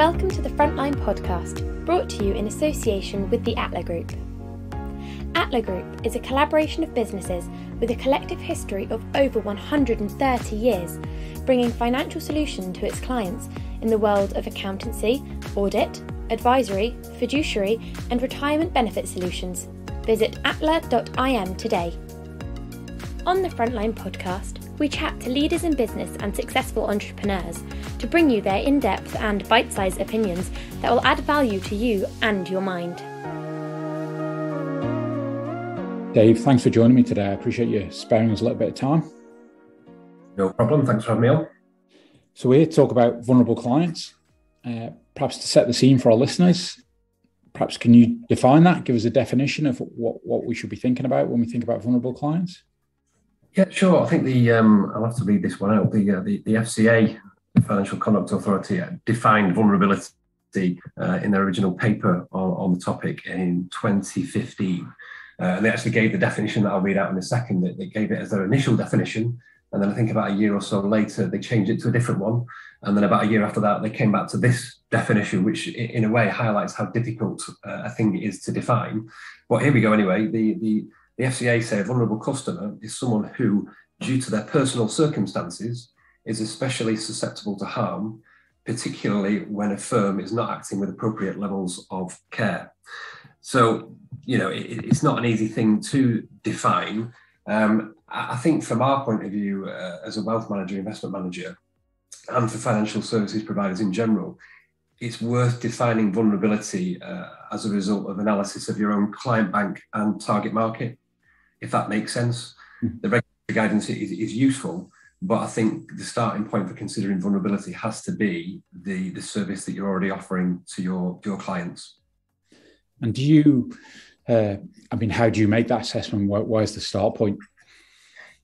Welcome to the Frontline podcast, brought to you in association with the Atla Group. Atla Group is a collaboration of businesses with a collective history of over 130 years, bringing financial solutions to its clients in the world of accountancy, audit, advisory, fiduciary and retirement benefit solutions. Visit atla.im today. On the Frontline podcast, we chat to leaders in business and successful entrepreneurs to bring you their in-depth and bite-sized opinions that will add value to you and your mind. Dave, thanks for joining me today. I appreciate you sparing us a little bit of time. No problem. Thanks for having me on. So we're here to talk about vulnerable clients. Perhaps to set the scene for our listeners, perhaps can you define that? Give us a definition of what we should be thinking about when we think about vulnerable clients? Yeah, sure. I think I'll have to read this one out. The FCA, the Financial Conduct Authority, defined vulnerability in their original paper on the topic in 2015. And they actually gave the definition that I'll read out in a second. They gave it as their initial definition. And then I think about a year or so later, they changed it to a different one. And then about a year after that, they came back to this definition, which in a way highlights how difficult a thing is to define. But here we go anyway. The FCA say a vulnerable customer is someone who, due to their personal circumstances, is especially susceptible to harm, particularly when a firm is not acting with appropriate levels of care. So, it's not an easy thing to define. I think from our point of view, as a wealth manager, investment manager, and for financial services providers in general, it's worth defining vulnerability as a result of analysis of your own client bank and target market, if that makes sense. The regulatory guidance is useful, but I think the starting point for considering vulnerability has to be the service that you're already offering to your clients. And do you, how do you make that assessment? Where's the start point?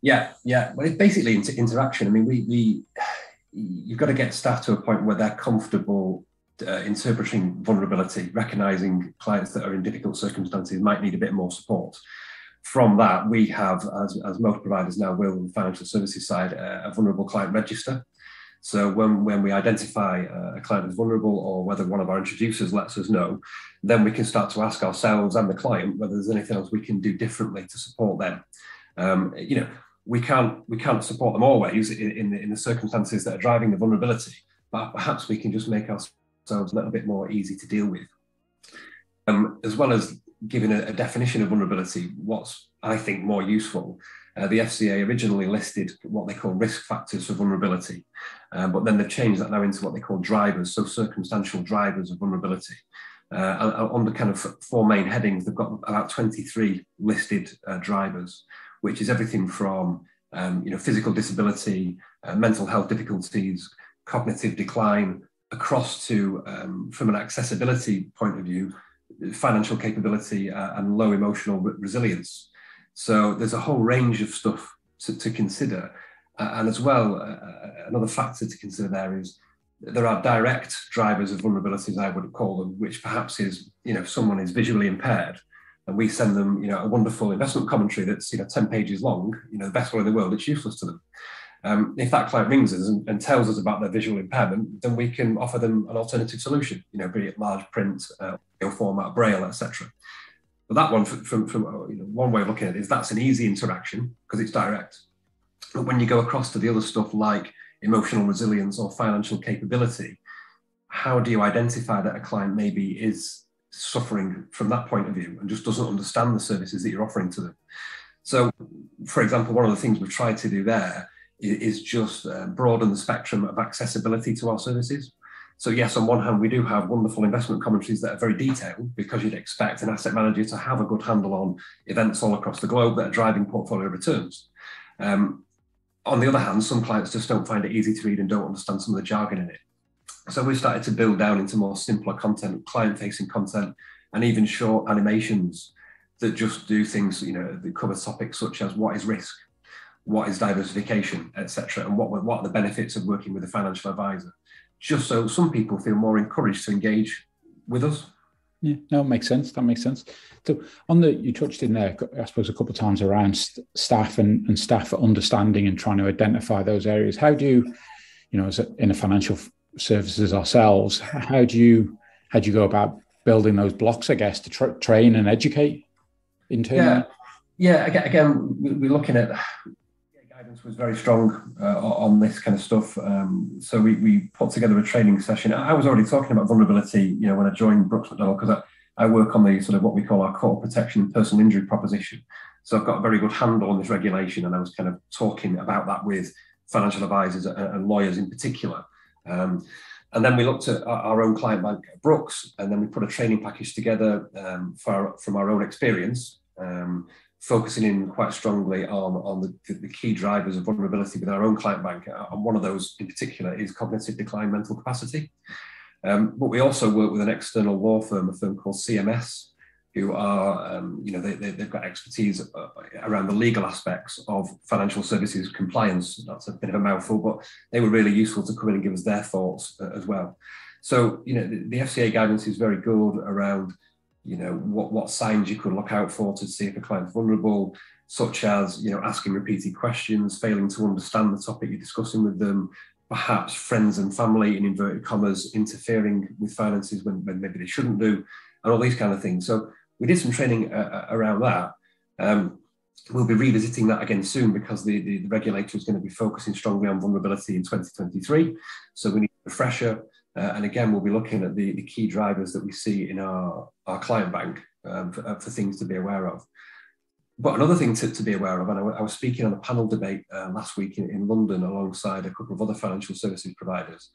Yeah. Well, it's basically interaction. You've got to get staff to a point where they're comfortable interpreting vulnerability, recognizing clients that are in difficult circumstances might need a bit more support. From that, we have, as most providers now will on the financial services side, a vulnerable client register. So when we identify a client as vulnerable, or whether one of our introducers lets us know, then we can start to ask ourselves and the client whether there's anything else we can do differently to support them. We can't support them always in the circumstances that are driving the vulnerability, but perhaps we can just make ourselves a little bit more easy to deal with. As well as giving a definition of vulnerability, what's, I think, more useful, the FCA originally listed what they call risk factors for vulnerability, but then they've changed that now into what they call drivers, so circumstantial drivers of vulnerability. And on the kind of four main headings, they've got about 23 listed drivers, which is everything from physical disability, mental health difficulties, cognitive decline, across to, from an accessibility point of view, financial capability and low emotional resilience. So there's a whole range of stuff to consider. And as well, another factor to consider there is there are direct drivers of vulnerabilities, I would call them, which perhaps is, if someone is visually impaired and we send them, a wonderful investment commentary that's, 10 pages long, the best one in the world, it's useless to them. If that client rings us and tells us about their visual impairment, then we can offer them an alternative solution, be it large print, format, braille, etc. But that one, from one way of looking at it, is that's an easy interaction because it's direct. But when you go across to the other stuff like emotional resilience or financial capability, how do you identify that a client maybe is suffering from that point of view and just doesn't understand the services that you're offering to them? So, for example, one of the things we've tried to do there is just broaden the spectrum of accessibility to our services. So yes, on one hand, we do have wonderful investment commentaries that are very detailed because you'd expect an asset manager to have a good handle on events all across the globe that are driving portfolio returns. On the other hand, some clients just don't find it easy to read and don't understand some of the jargon in it. So we started to build down into more simpler content, client-facing content, and even short animations that just do things, that cover topics such as what is risk, what is diversification, etc., and what are the benefits of working with a financial advisor, just so some people feel more encouraged to engage with us. Yeah, no, it makes sense. That makes sense. So you touched in there, I suppose, a couple of times around staff and staff understanding and trying to identify those areas. How do you, as in a financial services ourselves. How do you go about building those blocks, I guess, to train and educate internally? Yeah. Again, we're looking at guidance was very strong on this kind of stuff. So we put together a training session. I was already talking about vulnerability, when I joined Brooks MacDonald, because I work on the sort of what we call our core protection and personal injury proposition. So I've got a very good handle on this regulation, and I was kind of talking about that with financial advisors and lawyers in particular. And then we looked at our own client bank at Brooks, and then we put a training package together from our own experience, focusing in quite strongly on the key drivers of vulnerability with our own client bank. And one of those in particular is cognitive decline, mental capacity. But we also work with an external law firm, a firm called CMS, who are, they've got expertise around the legal aspects of financial services compliance. That's a bit of a mouthful, but they were really useful to come in and give us their thoughts as well. So, the FCA guidance is very good around, what signs you could look out for to see if a client's vulnerable, such as, asking repeated questions, failing to understand the topic you're discussing with them, perhaps friends and family, in inverted commas, interfering with finances when maybe they shouldn't do, and all these kind of things. So we did some training around that. We'll be revisiting that again soon, because the regulator is going to be focusing strongly on vulnerability in 2023. So we need a refresher. And again, we'll be looking at the key drivers that we see in our client bank for things to be aware of. But another thing to be aware of, and I was speaking on a panel debate last week in London alongside a couple of other financial services providers.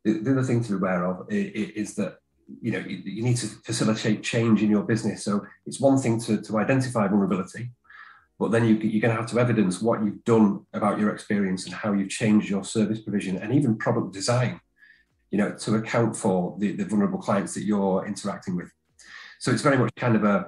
The other thing to be aware of is that you need to facilitate change in your business. So it's one thing to identify vulnerability, but then you're going to have to evidence what you've done about your experience and how you've changed your service provision and even product design, to account for the vulnerable clients that you're interacting with. So it's very much kind of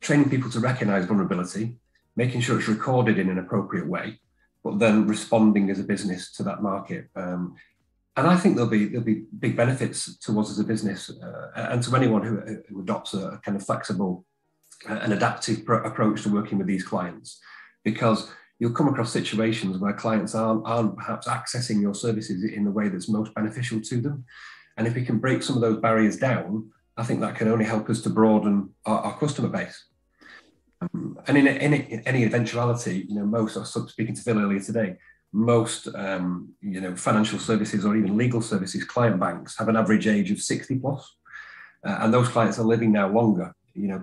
training people to recognize vulnerability, making sure it's recorded in an appropriate way, but then responding as a business to that market. And I think there'll be big benefits to us as a business and to anyone who adopts a kind of flexible and adaptive approach to working with these clients, because you'll come across situations where clients aren't perhaps accessing your services in the way that's most beneficial to them. And if we can break some of those barriers down, I think that can only help us to broaden our customer base. And in any eventuality, most, I was speaking to Phil earlier today, most financial services or even legal services client banks have an average age of 60 plus, and those clients are living now longer.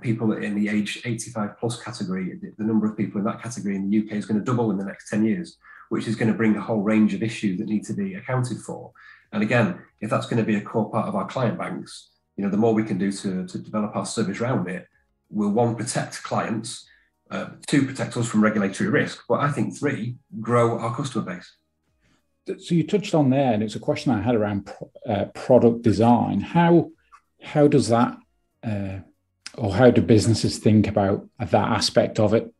People in the age 85 plus category, the number of people in that category in the UK is going to double in the next 10 years, which is going to bring a whole range of issues that need to be accounted for. And again, if that's going to be a core part of our client banks, the more we can do to develop our service around it, will, one, protect clients, two, protect us from regulatory risk, but I think three, grow our customer base. So you touched on there, and it's a question I had around product design. How does that, or how do businesses think about that aspect of it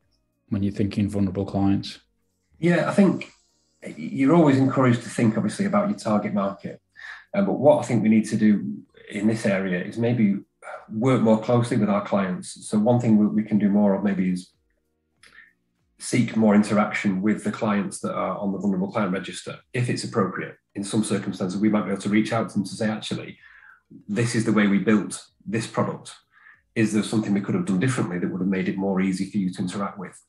when you're thinking vulnerable clients? Yeah, I think you're always encouraged to think, obviously, about your target market. But what I think we need to do in this area is maybe work more closely with our clients. So one thing we can do more of maybe is seek more interaction with the clients that are on the vulnerable client register, if it's appropriate. In some circumstances, we might be able to reach out to them to say, actually, this is the way we built this product. Is there something we could have done differently that would have made it more easy for you to interact with?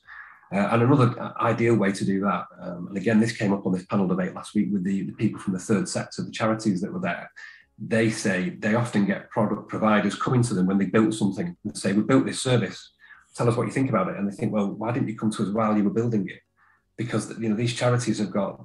And another ideal way to do that, and again, this came up on this panel debate last week with the people from the third sector, the charities that were there. They say they often get product providers coming to them when they built something and say, we built this service, tell us what you think about it. And they think, well, why didn't you come to us while you were building it? Because these charities have got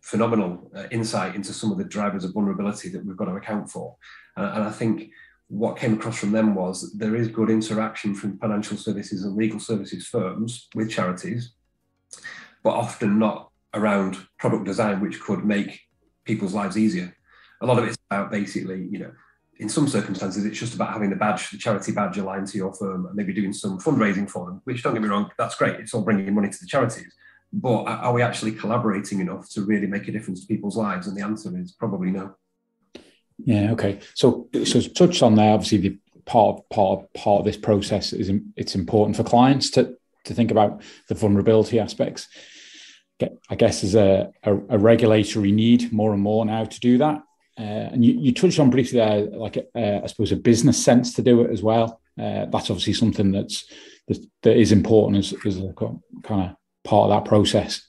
phenomenal insight into some of the drivers of vulnerability that we've got to account for. And I think what came across from them was there is good interaction from financial services and legal services firms with charities, but often not around product design, which could make people's lives easier. A lot of it's about basically, in some circumstances, it's just about having the charity badge aligned to your firm and maybe doing some fundraising for them, which, don't get me wrong, that's great. It's all bringing money to the charities. But are we actually collaborating enough to really make a difference to people's lives? And the answer is probably no. Yeah. Okay. So touched on there. Obviously, the part of this process is it's important for clients to think about the vulnerability aspects. I guess there's a regulatory need more and more now to do that. And you touched on briefly there, like I suppose a business sense to do it as well. That's obviously something that is important as a kind of part of that process.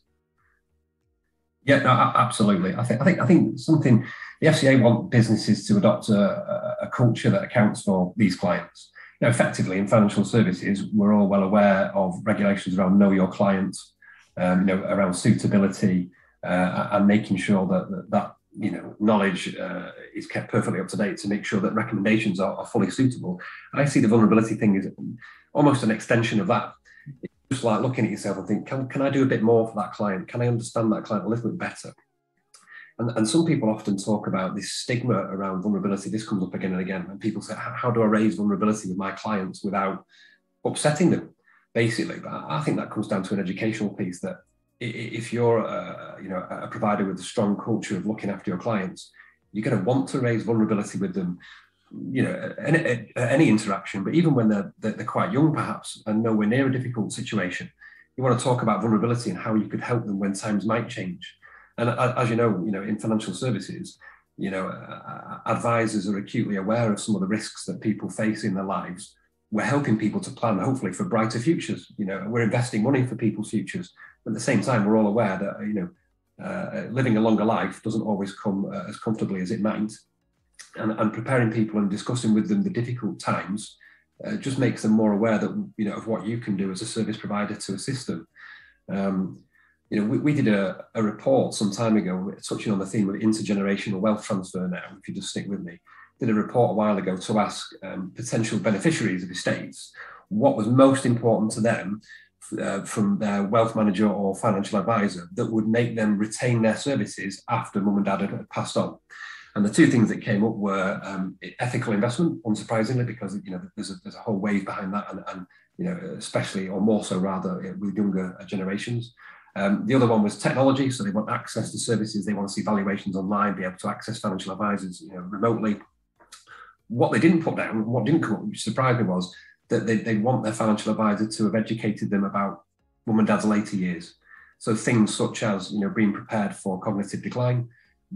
Yeah, no, absolutely. I think something the FCA want businesses to adopt a culture that accounts for these clients. Effectively in financial services, we're all well aware of regulations around know your client, around suitability, and making sure that knowledge is kept perfectly up to date to make sure that recommendations are fully suitable. And I see the vulnerability thing as almost an extension of that. It's just like looking at yourself and think, can I do a bit more for that client? Can I understand that client a little bit better? And some people often talk about this stigma around vulnerability. This comes up again and again. And people say, how do I raise vulnerability with my clients without upsetting them, basically? But I think that comes down to an educational piece that if you're a provider with a strong culture of looking after your clients, you're going to want to raise vulnerability with them, any interaction, but even when they're quite young, perhaps, and nowhere near a difficult situation, you want to talk about vulnerability and how you could help them when times might change. And as you know, in financial services, advisors are acutely aware of some of the risks that people face in their lives. We're helping people to plan, hopefully, for brighter futures. We're investing money for people's futures. But at the same time, we're all aware that, living a longer life doesn't always come as comfortably as it might. And preparing people and discussing with them the difficult times just makes them more aware that, of what you can do as a service provider to assist them. We did a report some time ago, touching on the theme of intergenerational wealth transfer now, if you just stick with me. Did a report a while ago to ask potential beneficiaries of estates what was most important to them from their wealth manager or financial advisor that would make them retain their services after mum and dad had passed on. And the two things that came up were ethical investment, unsurprisingly, because there's a whole wave behind that, and especially, or more so rather, with younger generations. The other one was technology, so they want access to services, they want to see valuations online, be able to access financial advisors remotely. What they didn't put down, what didn't come up, which surprised me, was that they want their financial advisor to have educated them about mum and dad's later years. So things such as being prepared for cognitive decline,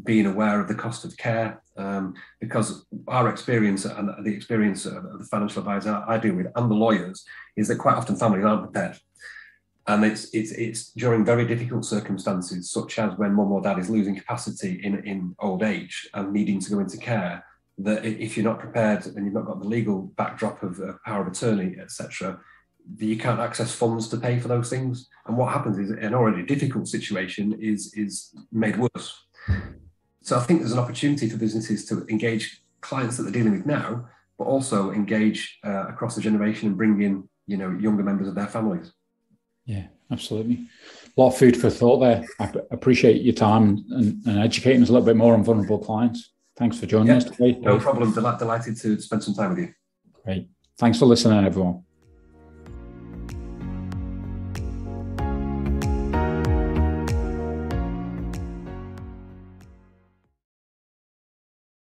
being aware of the cost of care, because our experience and the experience of the financial advisor I deal with and the lawyers is that quite often families aren't prepared. And it's during very difficult circumstances, such as when mum or dad is losing capacity in old age and needing to go into care, that if you're not prepared and you've not got the legal backdrop of power of attorney, etc., you can't access funds to pay for those things. And what happens is an already difficult situation is made worse. So I think there's an opportunity for businesses to engage clients that they're dealing with now, but also engage across the generation and bring in younger members of their families. Yeah, absolutely. A lot of food for thought there. I appreciate your time and educating us a little bit more on vulnerable clients. Thanks for joining us today. No problem. Delighted to spend some time with you. Great. Thanks for listening, everyone.